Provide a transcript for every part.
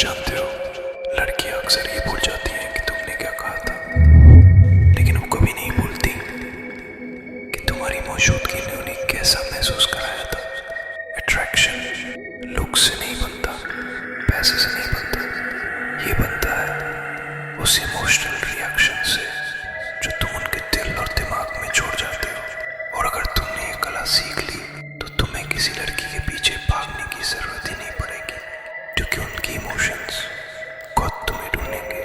जानते हो, लड़कियां अक्सर ये भूल जाती हैं कि तुमने क्या कहा था, लेकिन वो कभी नहीं भूलती कि तुम्हारी मौजूदगी ने उन्हें कैसा महसूस कराया था। अट्रैक्शन लुक से नहीं बनता, पैसे से नहीं बनता, ये बनता है उस इमोशनल रिएक्शन से जो तुम उनके दिल और दिमाग में छोड़ जाते हो। और अगर तुमने ये कला सीख ली तो तुम्हें किसी लड़की के पीछे भागने की जरूरत ही नहीं पड़ेगी, क्योंकि उनकी इमोशंस खुद तुम्हें ढूंढेंगे।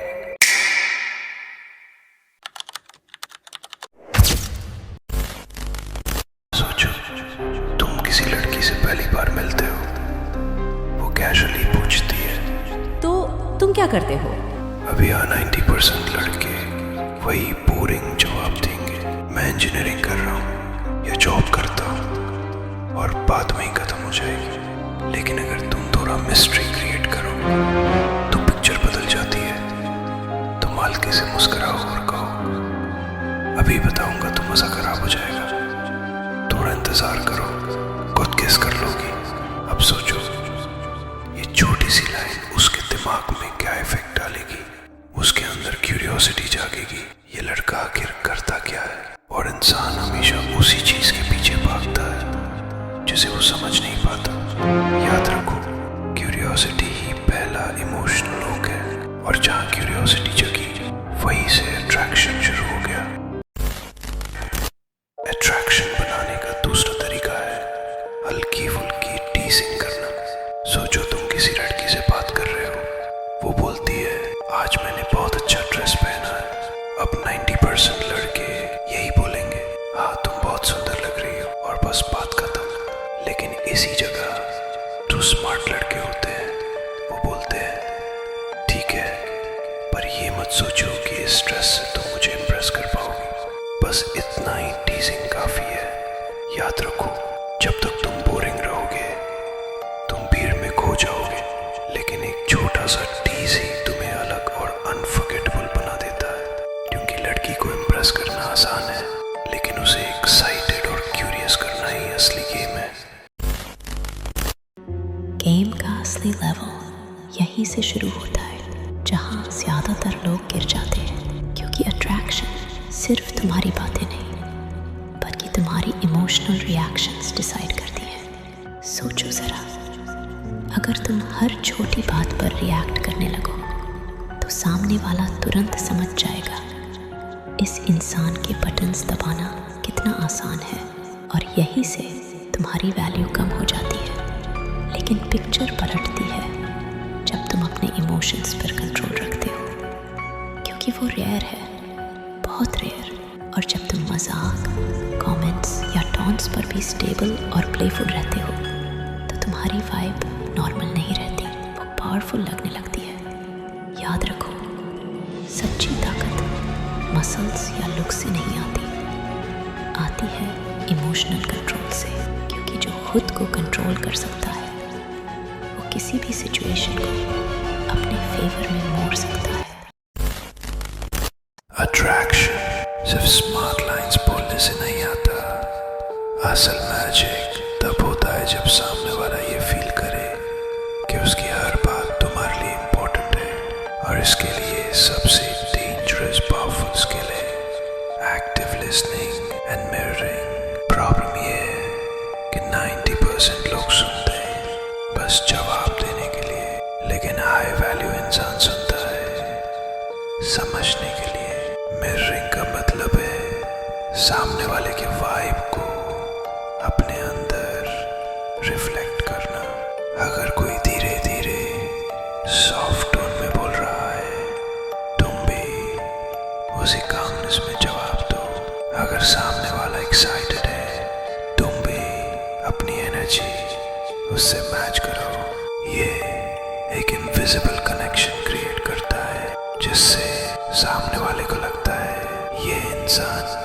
सोचो, तुम किसी लड़की से पहली बार मिलते हो, वो कैजुअली पूछती है तो तुम क्या करते हो? अभी 90% लड़के वही बोरिंग जवाब देंगे, मैं इंजीनियरिंग कर रहा हूँ या जॉब करता हूँ, और बात वहीं खत्म हो जाएगी। लेकिन अगर तुम थोड़ा मिस्ट्री क्रिएट करो तो पिक्चर बदल जाती है। तुम हल्के से मुस्कुराओ और कहो, अभी बताऊंगा तो मजा खराब हो जाएगा, थोड़ा इंतजार करो, खुद गेस कर लोगी। अब सोचो, ये छोटी सी लाइन उसके दिमाग में क्या इफेक्ट डालेगी। उसके अंदर क्यूरियोसिटी जागेगी, ये लड़का आखिर करता क्या है। और इंसान हमेशा उसी चीज के पीछे भागता है जिसे वो समझ नहीं पाता। याद रखो, क्यूरियोसिटी ही पहला इमोशनल हुक है, और जहाँ क्यूरियोसिटी जगी वहीं से अट्रैक्शन शुरू हो गया। अट्रैक्शन बनाने का दूसरा तरीका है हल्की फुल्की टीजिंग करना। सोचो, तुम किसी लड़की से बात कर रहे हो, वो बोलती है आज मैंने बहुत अच्छा ड्रेस पहना है। अब 90% लड़के यही बोलेंगे, हाँ तुम बहुत सुंदर लग रही हो, और बस बात खत्म। लेकिन इसी जगह जो स्मार्ट लड़के होते हैं वो बोलते हैं ठीक है, पर ये मत सोचो कि इस ड्रेस से तुम मुझे इम्प्रेस कर पाओगी, बस इतना ही टीजिंग काफी है। याद रखो, जब तक तुम बोरिंग रहोगे तुम भीड़ में खो जाओगे, लेकिन एक छोटा सा टीज ही तुम्हें अलग और अनफॉरगेटेबल बना देता है। क्योंकि लड़की को इम्प्रेस करना आसान है, लेकिन उसे एक्साइटेड और क्यूरियस करना ही असली गेम है। गेम का असली लेवल यहीं से शुरू होता है, जहाँ ज्यादातर लोग गिर जाते हैं, क्योंकि अट्रैक्शन सिर्फ तुम्हारी बातें नहीं बल्कि तुम्हारी इमोशनल रिएक्शंस डिसाइड करती है। सोचो जरा, अगर तुम हर छोटी बात पर रिएक्ट करने लगो तो सामने वाला तुरंत समझ जाएगा इस इंसान के बटन्स दबाना कितना आसान है, और यहीं से तुम्हारी वैल्यू कम हो जाती है। लेकिन पिक्चर पलटती है जब तुम अपने इमोशंस पर कंट्रोल रखते हो, क्योंकि वो रेयर है, बहुत रेयर। और जब तुम मजाक, कमेंट्स या टॉन्ट्स पर भी स्टेबल और प्लेफुल रहते हो तो तुम्हारी वाइब नॉर्मल नहीं रहती, वो पावरफुल लगने लगती है। याद रखो, सच्ची ताकत मसल्स या लुक से नहीं आती है इमोशनल कंट्रोल से, क्योंकि जो खुद को कंट्रोल कर सकता है वो किसी भी सिचुएशन को अपने फेवर में मोड़ सकता है। अट्रैक्शन सिर्फ स्मार्ट लाइंस बोलने से नहीं आता, असल मैजिक तब होता है जब सामने वाला ये फील करे कि उसकी हर बात तुम्हारे लिए इम्पोर्टेंट है। और इसके लिए सबसे डेंजरस पावरफुल स्किल है active listening and mirroring. Problem ये है कि 90% लोग सुनते हैं बस जवाब देने के लिए, लेकिन हाई वैल्यू इंसान सुनता है समझने के लिए। मिररिंग का मतलब है सामने वाले के वाइब को अपने अंदर रिफ्लेक्ट करना। अगर कोई धीरे धीरे सॉफ्ट टोन में बोल रहा है, तुम भी उसी कामनेस में जवाब दो। अगर सामने वाला एक्साइटेड है, तुम भी अपनी एनर्जी उससे मैच करो। ये एक इनविजिबल कनेक्शन क्रिएट करता है, जिससे सामने वाले को लगता है ये इंसान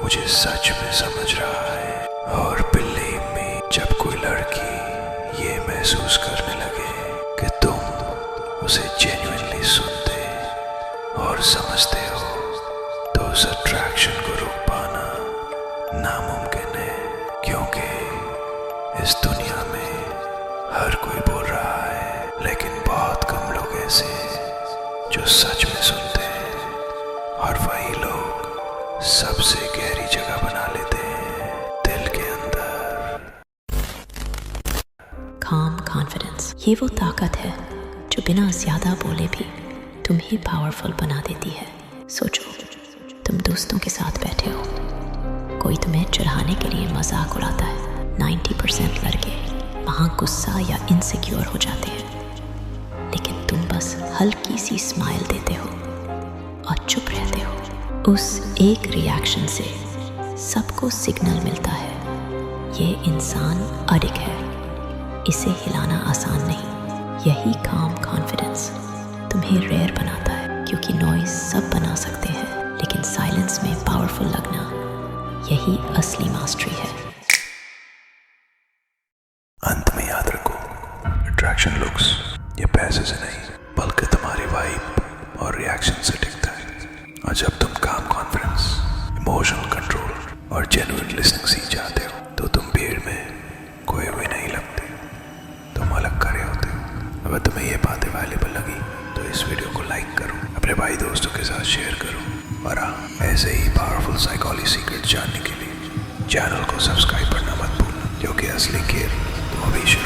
मुझे सच में समझ रहा है। और बिलीव मी, जब कोई लड़की ये महसूस करने लगे कि तुम उसे जेन्युइनली सुनते और समझते हो, तो उस अट्रैक्शन को रोक पाना नामुमकिन है। क्योंकि इस दुनिया में हर कोई बोल रहा है, लेकिन बहुत कम लोग जो सच में सुनते हैं और वही लोग सबसे गहरी जगह बना लेते हैं दिल के अंदर। काम कॉन्फिडेंस, ये वो ताकत है जो बिना ज्यादा बोले भी तुम्हें पावरफुल बना देती है। सोचो, तुम दोस्तों के साथ बैठे हो, कोई तुम्हें चिढ़ाने के लिए मजाक उड़ाता है। 90% लड़के वहाँ गुस्सा या इनसिक्योर हो जाते हैं, लेकिन तुम बस हल्की सी स्माइल देते हो और चुप रहते हो। उस एक रिएक्शन से सबको सिग्नल मिलता है ये इंसान अडिग है, इसे हिलाना आसान नहीं। यही काम कॉन्फिडेंस तुम्हें रेयर बनाता है, क्योंकि नॉइज सब बना सकते हैं, लेकिन साइलेंस में पावरफुल लगना यही असली मास्टरी है। अंत में याद रखो, अट्रैक्शन लुक्स ये पैसे से नहीं बल्कि तुम्हारी वाइब और रिएक्शन से टिकता है। और जब तुम काम कॉन्फिडेंस, इमोशनल कंट्रोल और जेन्युइन लिसनिंग सीख जाते हो तो तुम भीड़ में कोई भी नहीं लगते, तुम अलग करे होते हो। अगर तुम्हें ये बातें वैल्यूएबल लगी तो इस वीडियो को लाइक करो, अपने भाई दोस्तों के साथ शेयर करो, और हाँ, ऐसे ही पावरफुल साइकोलॉजी सीक्रेट जानने के लिए चैनल को सब्सक्राइब करना मत भूलना, क्योंकि असली खेल तो हमेशा